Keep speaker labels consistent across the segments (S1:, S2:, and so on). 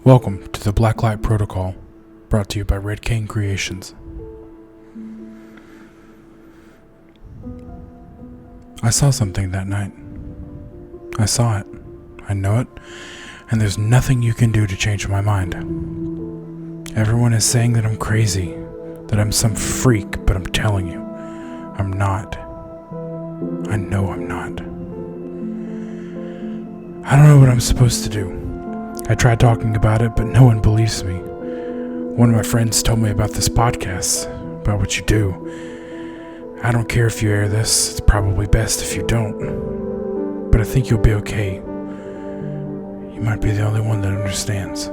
S1: Welcome to the Blacklight Protocol, brought to you by Red King Creations. I saw something that night. I saw it. I know it. And there's nothing you can do to change my mind. Everyone is saying that I'm crazy, that I'm some freak, but I'm telling you, I'm not. I know I'm not. I don't know what I'm supposed to do. I tried talking about it, but no one believes me. One of my friends told me about this podcast, about what you do. I don't care if you air this, it's probably best if you don't. But I think you'll be okay. You might be the only one that understands.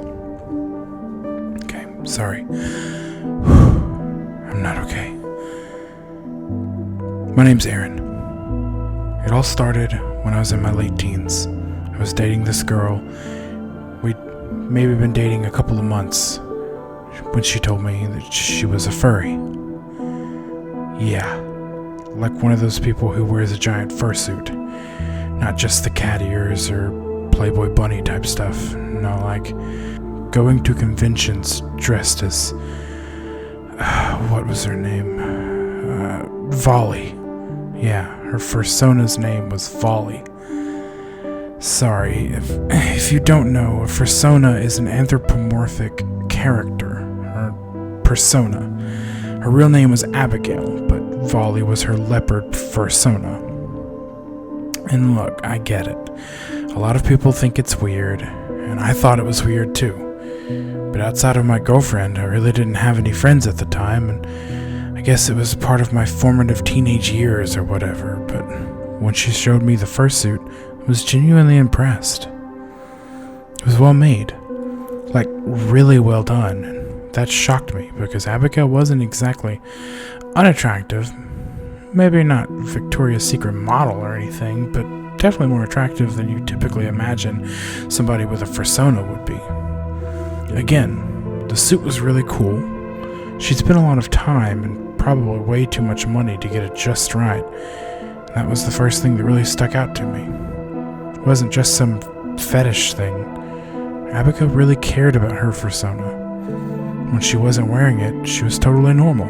S1: Okay, sorry. I'm not okay. My name's Aaron. It all started when I was in my late teens. I was dating this girl. We'd maybe been dating a couple of months when she told me that she was a furry. Yeah, like one of those people who wears a giant fursuit. Not just the cat ears or Playboy bunny type stuff. No, like going to conventions dressed as... what was her name? Volley. Yeah, her persona's name was Volley. Sorry, if you don't know, a fursona is an anthropomorphic character, or persona. Her real name was Abigail, but Volley was her leopard fursona. And look, I get it. A lot of people think it's weird, and I thought it was weird too. But outside of my girlfriend, I really didn't have any friends at the time, and I guess it was part of my formative teenage years or whatever, but when she showed me the fursuit, I was genuinely impressed. It was well made. Like, really well done. And that shocked me, because Abigail wasn't exactly unattractive. Maybe not Victoria's Secret model or anything, but definitely more attractive than you typically imagine somebody with a fursona would be. Again, the suit was really cool. She'd spent a lot of time and probably way too much money to get it just right. That was the first thing that really stuck out to me. It wasn't just some fetish thing. Abigail really cared about her fursona. When she wasn't wearing it, she was totally normal.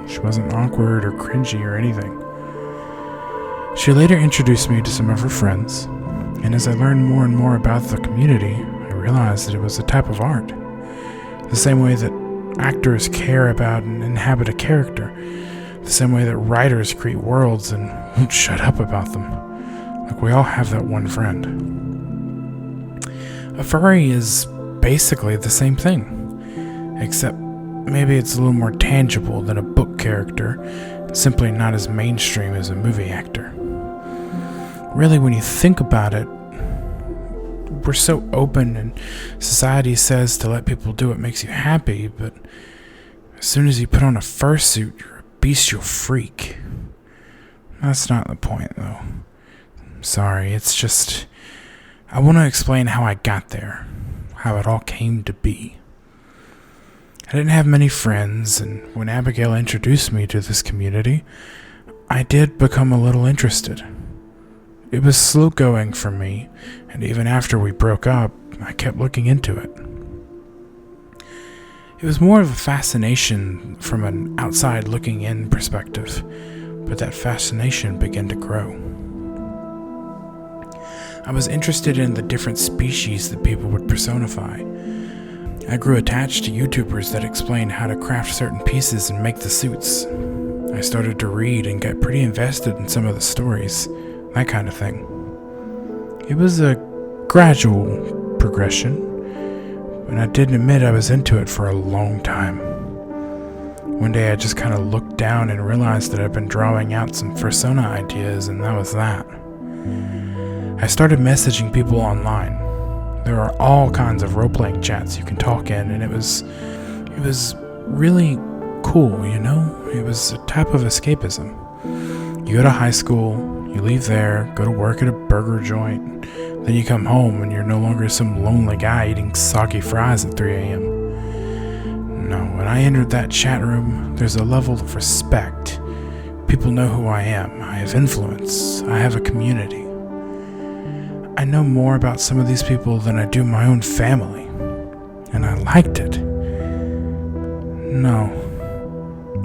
S1: She wasn't awkward or cringy or anything. She later introduced me to some of her friends, and as I learned more and more about the community, I realized that it was a type of art. The same way that actors care about and inhabit a character. The same way that writers create worlds and won't shut up about them. Like, we all have that one friend. A furry is basically the same thing, except maybe it's a little more tangible than a book character, simply not as mainstream as a movie actor. Really, when you think about it, we're so open, and society says to let people do what makes you happy, but as soon as you put on a fursuit, you're a bestial freak. That's not the point, though. Sorry, it's just... I want to explain how I got there, how it all came to be. I didn't have many friends, and when Abigail introduced me to this community, I did become a little interested. It was slow going for me, and even after we broke up, I kept looking into it. It was more of a fascination from an outside looking in perspective, but that fascination began to grow. I was interested in the different species that people would personify. I grew attached to YouTubers that explained how to craft certain pieces and make the suits. I started to read and get pretty invested in some of the stories, that kind of thing. It was a gradual progression, and I did admit I was into it for a long time. One day I just kind of looked down and realized that I'd been drawing out some fursona ideas, and that was that. I started messaging people online. There are all kinds of role-playing chats you can talk in, and it was really cool, you know? It was a type of escapism. You go to high school, you leave there, go to work at a burger joint, then you come home and you're no longer some lonely guy eating soggy fries at 3 a.m. No, when I entered that chat room, there's a level of respect. People know who I am. I have influence. I have a community. I know more about some of these people than I do my own family. and I liked it. No,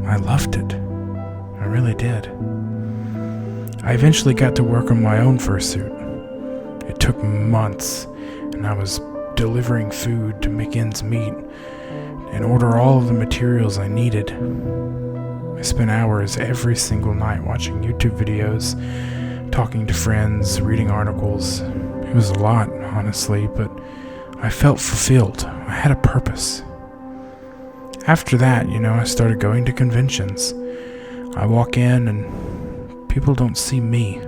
S1: I loved it. I really did. I eventually got to work on my own fursuit. It took months, and I was delivering food to make ends meet and order all of the materials I needed. I spent hours every single night watching YouTube videos, talking to friends, reading articles. It was a lot, honestly, but I felt fulfilled. I had a purpose. After that, I started going to conventions. I walk in and people don't see me.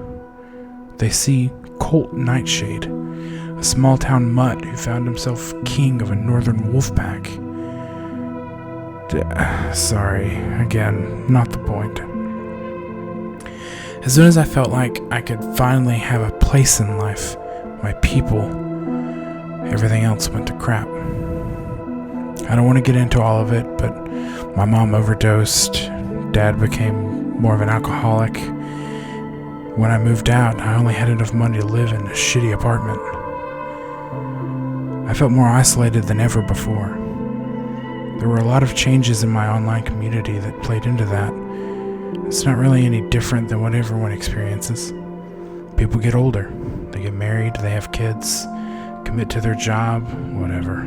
S1: They see Colt Nightshade, a small-town mutt who found himself king of a northern wolf pack. Sorry, again, not the point. As soon as I felt like I could finally have a place in life, my people, everything else went to crap. I don't want to get into all of it, but my mom overdosed, Dad became more of an alcoholic. When I moved out, I only had enough money to live in a shitty apartment. I felt more isolated than ever before. There were a lot of changes in my online community that played into that. It's not really any different than what everyone experiences. People get older, they get married, they have kids, commit to their job, whatever.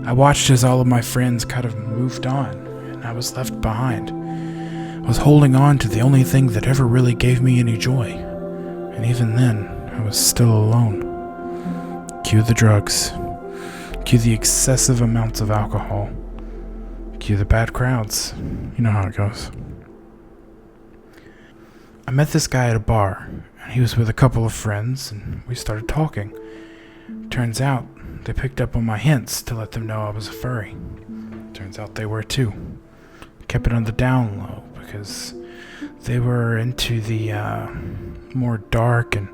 S1: I watched as all of my friends kind of moved on, and I was left behind. I was holding on to the only thing that ever really gave me any joy, and even then, I was still alone. Cue the drugs. Cue the excessive amounts of alcohol. Cue the bad crowds. You know how it goes. I met this guy at a bar, and he was with a couple of friends, and we started talking. Turns out, they picked up on my hints to let them know I was a furry. Turns out they were too. Kept it on the down low, because they were into the more dark and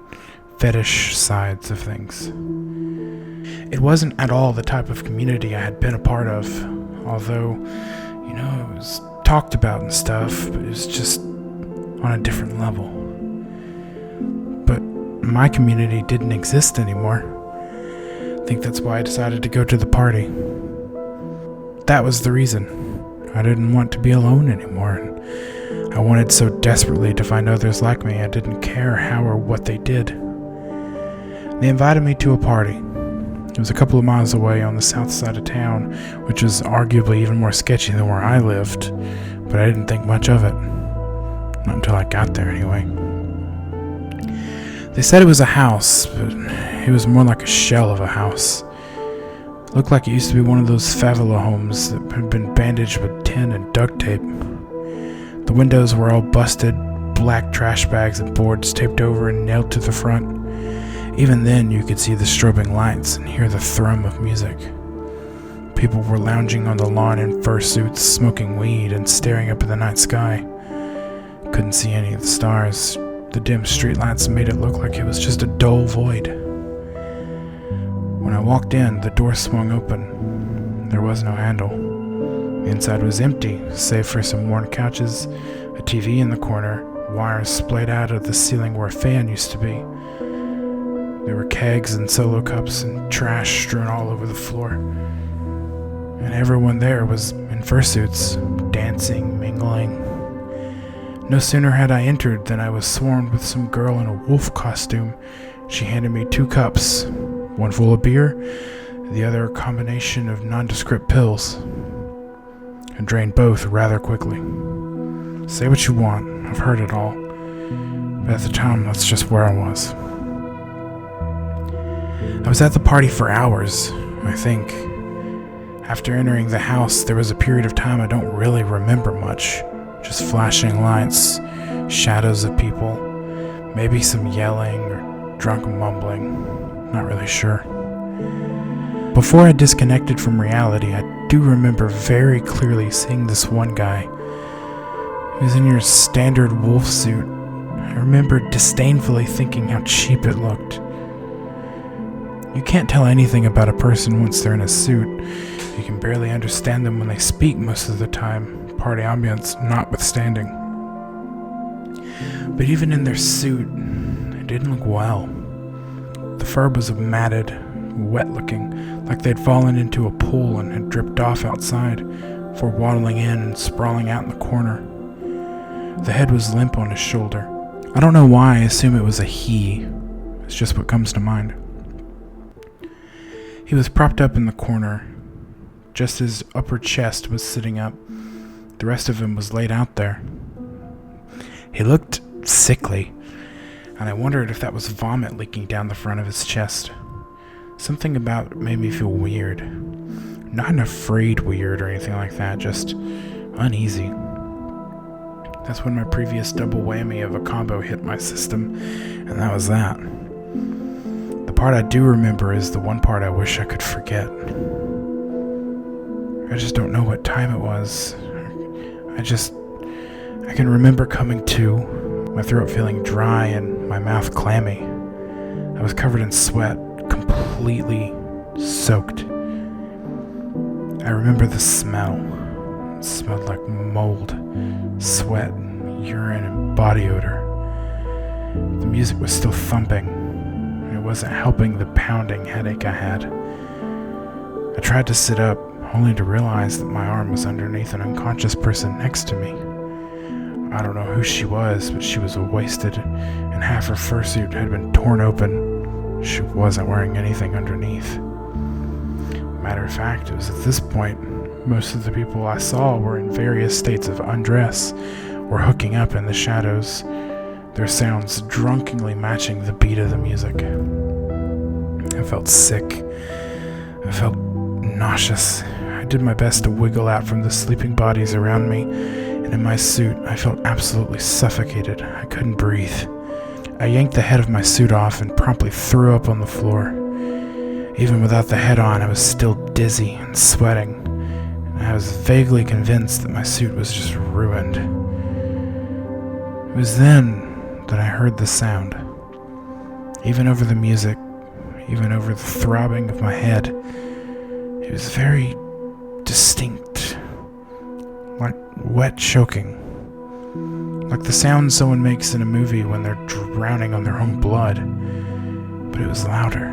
S1: fetish sides of things. It wasn't at all the type of community I had been a part of, although, it was talked about and stuff, but it was just on a different level. But my community didn't exist anymore. I think that's why I decided to go to the party. That was the reason. I didn't want to be alone anymore, and I wanted so desperately to find others like me I didn't care how or what they did. They invited me to a party. It was a couple of miles away on the south side of town, which was arguably even more sketchy than where I lived, but I didn't think much of it. Not until I got there, anyway. They said it was a house, but it was more like a shell of a house. It looked like it used to be one of those favela homes that had been bandaged with tin and duct tape. The windows were all busted, black trash bags and boards taped over and nailed to the front. Even then, you could see the strobing lights and hear the thrum of music. People were lounging on the lawn in fursuits, smoking weed and staring up at the night sky. Couldn't see any of the stars. The dim streetlights made it look like it was just a dull void. When I walked in, the door swung open. There was no handle. The inside was empty, save for some worn couches, a TV in the corner, wires splayed out of the ceiling where a fan used to be. There were kegs and solo cups and trash strewn all over the floor. And everyone there was in fursuits, dancing, mingling. No sooner had I entered than I was swarmed with some girl in a wolf costume. She handed me 2 cups, one full of beer, the other a combination of nondescript pills. I drained both rather quickly. Say what you want, I've heard it all. But at the time, that's just where I was. I was at the party for hours, I think. After entering the house, there was a period of time I don't really remember much. Just flashing lights, shadows of people, maybe some yelling or drunk mumbling, not really sure. Before I disconnected from reality, I do remember very clearly seeing this one guy. He was in your standard wolf suit. I remember disdainfully thinking how cheap it looked. You can't tell anything about a person once they're in a suit. You can barely understand them when they speak most of the time, party ambience notwithstanding. But even in their suit, it didn't look well. The fur was matted, wet looking, like they'd fallen into a pool and had dripped off outside before waddling in and sprawling out in the corner. The head was limp on his shoulder. I don't know why I assume it was a he. It's just what comes to mind. He was propped up in the corner. Just his upper chest was sitting up. The rest of him was laid out there. He looked sickly, and I wondered if that was vomit leaking down the front of his chest. Something about it made me feel weird. Not an afraid weird or anything like that, just uneasy. That's when my previous double whammy of a combo hit my system, and that was that. The part I do remember is the one part I wish I could forget. I just don't know what time it was. I can remember coming to, my throat feeling dry and my mouth clammy. I was covered in sweat, completely soaked. I remember the smell. It smelled like mold, sweat, urine, and body odor. The music was still thumping. It wasn't helping the pounding headache I had. I tried to sit up, only to realize that my arm was underneath an unconscious person next to me. I don't know who she was, but she was wasted, and half her fursuit had been torn open. She wasn't wearing anything underneath. Matter of fact, it was at this point most of the people I saw were in various states of undress or hooking up in the shadows, their sounds drunkenly matching the beat of the music. I felt sick. I felt nauseous. I did my best to wiggle out from the sleeping bodies around me, and in my suit, I felt absolutely suffocated. I couldn't breathe. I yanked the head of my suit off and promptly threw up on the floor. Even without the head on, I was still dizzy and sweating, and I was vaguely convinced that my suit was just ruined. It was then that I heard the sound. Even over the music, even over the throbbing of my head, it was very distinct, like wet choking, like the sound someone makes in a movie when they're drowning on their own blood, but it was louder.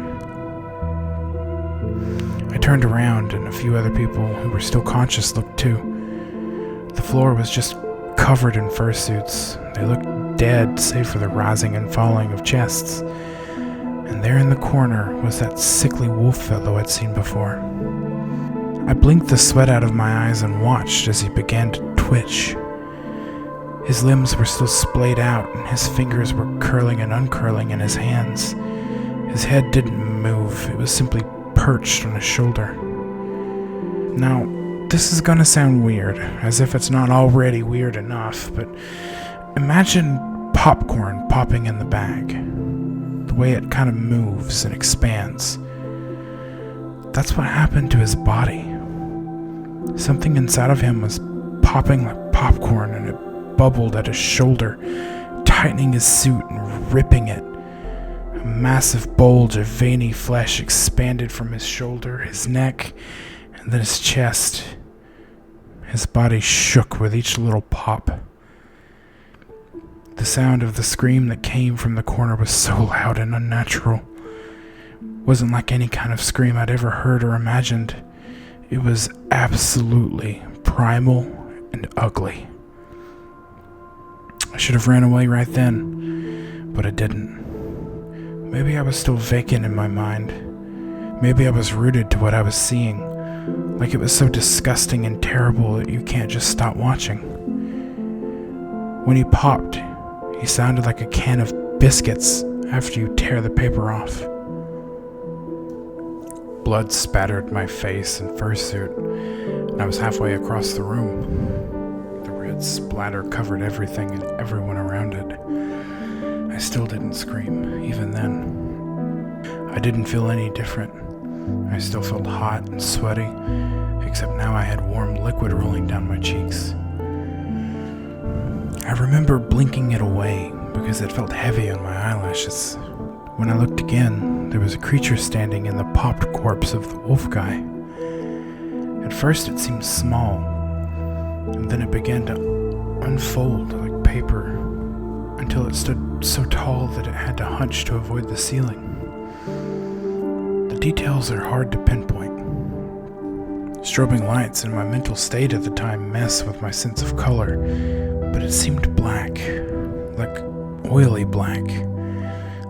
S1: I turned around and a few other people who were still conscious looked too. The floor was just covered in fursuits. They looked dead save for the rising and falling of chests, and there in the corner was that sickly wolf fellow I'd seen before. I blinked the sweat out of my eyes and watched as he began to twitch. His limbs were still splayed out, and his fingers were curling and uncurling in his hands. His head didn't move, it was simply perched on his shoulder. Now, this is gonna sound weird, as if it's not already weird enough, but imagine popcorn popping in the bag. The way it kind of moves and expands. That's what happened to his body. Something inside of him was popping like popcorn, and it bubbled at his shoulder, tightening his suit and ripping it. A massive bulge of veiny flesh expanded from his shoulder, his neck, and then his chest. His body shook with each little pop. The sound of the scream that came from the corner was so loud and unnatural. Wasn't like any kind of scream I'd ever heard or imagined. It was absolutely primal and ugly. I should have ran away right then, but I didn't. Maybe I was still vacant in my mind. Maybe I was rooted to what I was seeing, like it was so disgusting and terrible that you can't just stop watching. When he popped, he sounded like a can of biscuits after you tear the paper off. Blood spattered my face and fursuit, and I was halfway across the room. The red splatter covered everything and everyone around it. I still didn't scream, even then. I didn't feel any different. I still felt hot and sweaty, except now I had warm liquid rolling down my cheeks. I remember blinking it away because it felt heavy on my eyelashes. When I looked again, there was a creature standing in the popped corpse of the wolf guy. At first it seemed small, and then it began to unfold like paper until it stood so tall that it had to hunch to avoid the ceiling. The details are hard to pinpoint. Strobing lights and my mental state at the time mess with my sense of color, but it seemed black, like oily black.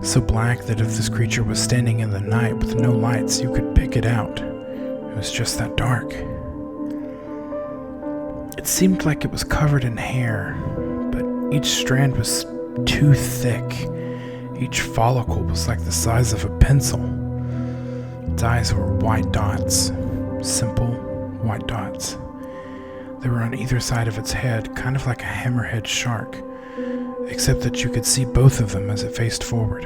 S1: So black that if this creature was standing in the night with no lights, you could pick it out. It was just that dark. It seemed like it was covered in hair, but each strand was too thick. Each follicle was like the size of a pencil. Its eyes were white dots, simple white dots. They were on either side of its head, kind of like a hammerhead shark, except that you could see both of them as it faced forward.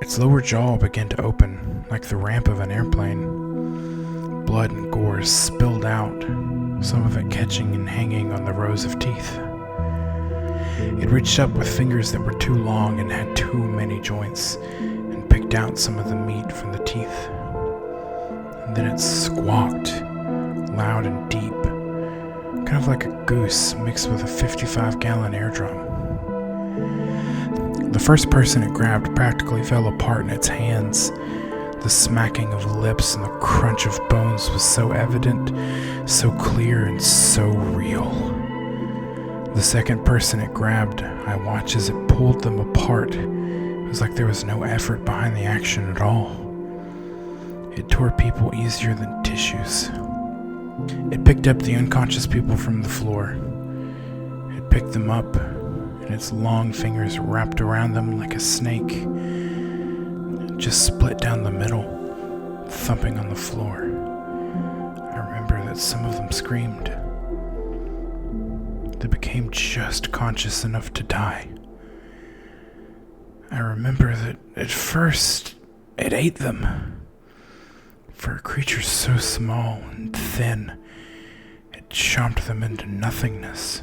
S1: Its lower jaw began to open, like the ramp of an airplane. Blood and gore spilled out, some of it catching and hanging on the rows of teeth. It reached up with fingers that were too long and had too many joints, and picked out some of the meat from the teeth. And then it squawked, loud and deep, kind of like a goose mixed with a 55-gallon air drum. The first person it grabbed practically fell apart in its hands. The smacking of lips and the crunch of bones was so evident, so clear, and so real. The second person it grabbed, I watched as it pulled them apart. It was like there was no effort behind the action at all. It tore people easier than tissues. It picked up the unconscious people from the floor. It picked them up, and its long fingers wrapped around them like a snake. It just split down the middle, thumping on the floor. I remember that some of them screamed. They became just conscious enough to die. I remember that at first it ate them. For a creature so small and thin, it chomped them into nothingness.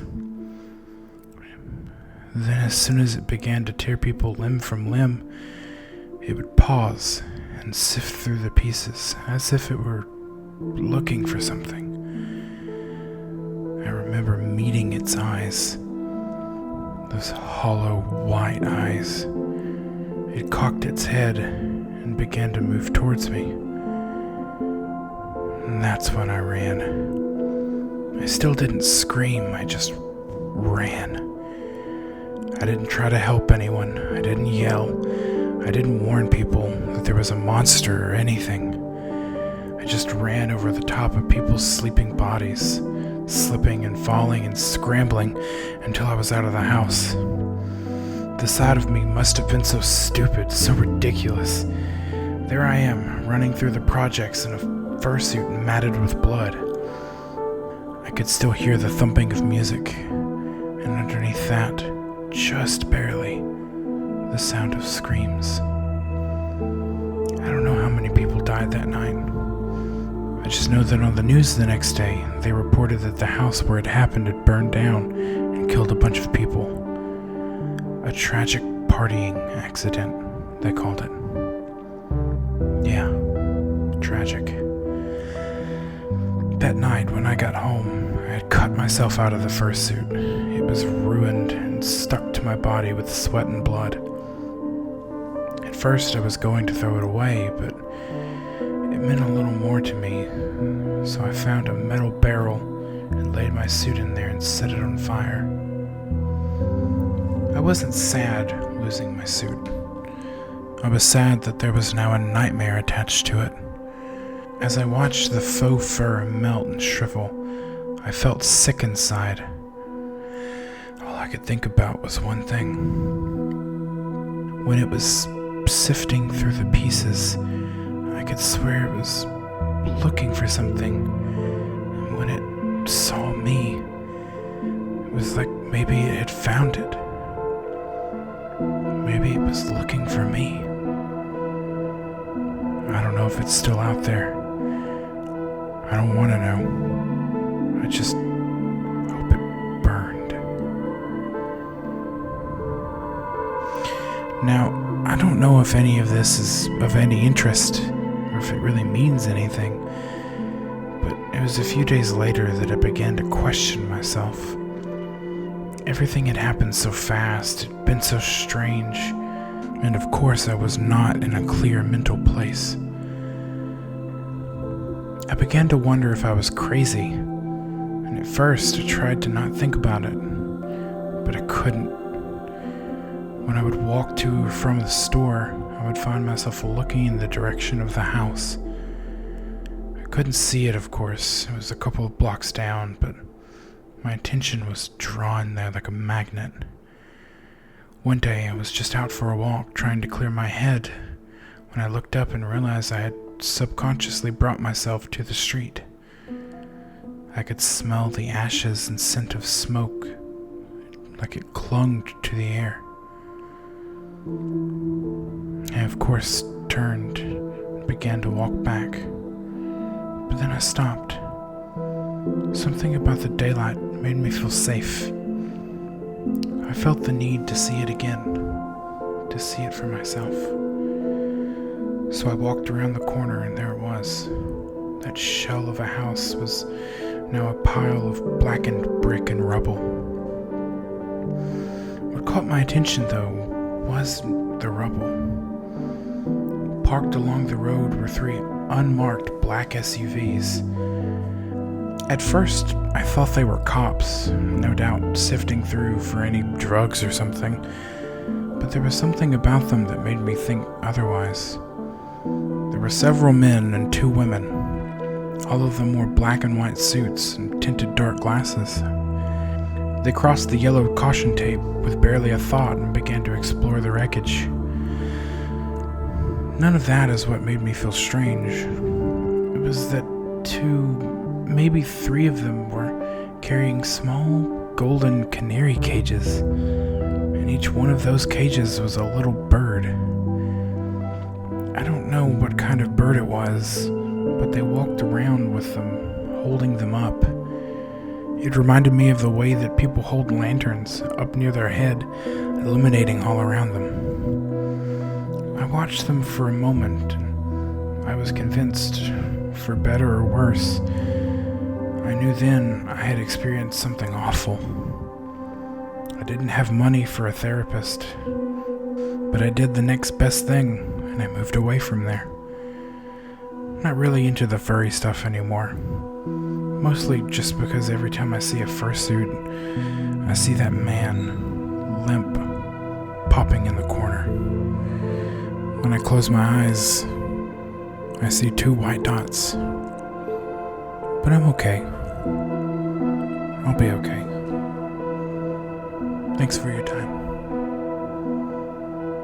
S1: Then as soon as it began to tear people limb from limb, it would pause and sift through the pieces as if it were looking for something. I remember meeting its eyes, those hollow white eyes. It cocked its head and began to move towards me. And that's when I ran. I still didn't scream, I just ran. I didn't try to help anyone, I didn't yell, I didn't warn people that there was a monster or anything. I just ran over the top of people's sleeping bodies, slipping and falling and scrambling until I was out of the house. The sight of me must have been so stupid, so ridiculous. There I am, running through the projects in a fursuit matted with blood. I could still hear the thumping of music, and underneath that, just barely, the sound of screams. I don't know how many people died that night. I just know that on the news the next day, they reported that the house where it happened had burned down and killed a bunch of people. A tragic partying accident, they called it. Yeah, tragic. That night when I got home, I had cut myself out of the fursuit. It was ruined and stuck to my body with sweat and blood. At first I was going to throw it away, but it meant a little more to me, so I found a metal barrel and laid my suit in there and set it on fire. I wasn't sad losing my suit. I was sad that there was now a nightmare attached to it. As I watched the faux fur melt and shrivel, I felt sick inside. All I could think about was one thing. When it was sifting through the pieces, I could swear it was looking for something. And when it saw me, it was like maybe it had found it. Maybe it was looking for me. I don't know if it's still out there. I don't want to know. I just hope it burned. Now, I don't know if any of this is of any interest, or if it really means anything, but it was a few days later that I began to question myself. Everything had happened so fast, it'd been so strange. And of course, I was not in a clear mental place. I began to wonder if I was crazy, and at first I tried to not think about it, but I couldn't. When I would walk to or from the store, I would find myself looking in the direction of the house. I couldn't see it, of course. It was a couple of blocks down, but my attention was drawn there like a magnet. One day, I was just out for a walk, trying to clear my head, when I looked up and realized I had subconsciously brought myself to the street. I could smell the ashes and scent of smoke, like it clung to the air. I, of course, turned and began to walk back, but then I stopped. Something about the daylight made me feel safe. I felt the need to see it again, to see it for myself. So I walked around the corner, and there it was. That shell of a house was now a pile of blackened brick and rubble. What caught my attention, though, was the rubble. Parked along the road were 3 unmarked black SUVs. At first, I thought they were cops, no doubt sifting through for any drugs or something, but there was something about them that made me think otherwise. There were several men and 2 women. All of them wore black and white suits and tinted dark glasses. They crossed the yellow caution tape with barely a thought and began to explore the wreckage. None of that is what made me feel strange. It was that 2, maybe 3 of them were carrying small golden canary cages, and each one of those cages was a little bird. I don't know what kind of bird it was, but they walked around with them, holding them up. It reminded me of the way that people hold lanterns up near their head, illuminating all around them. I watched them for a moment, and I was convinced, for better or worse, I knew then I had experienced something awful. I didn't have money for a therapist, but I did the next best thing, and I moved away from there. I'm not really into the furry stuff anymore. Mostly just because every time I see a fursuit, I see that man, limp, popping in the corner. When I close my eyes, I see 2 white dots. But I'm okay. I'll be okay. Thanks for your time.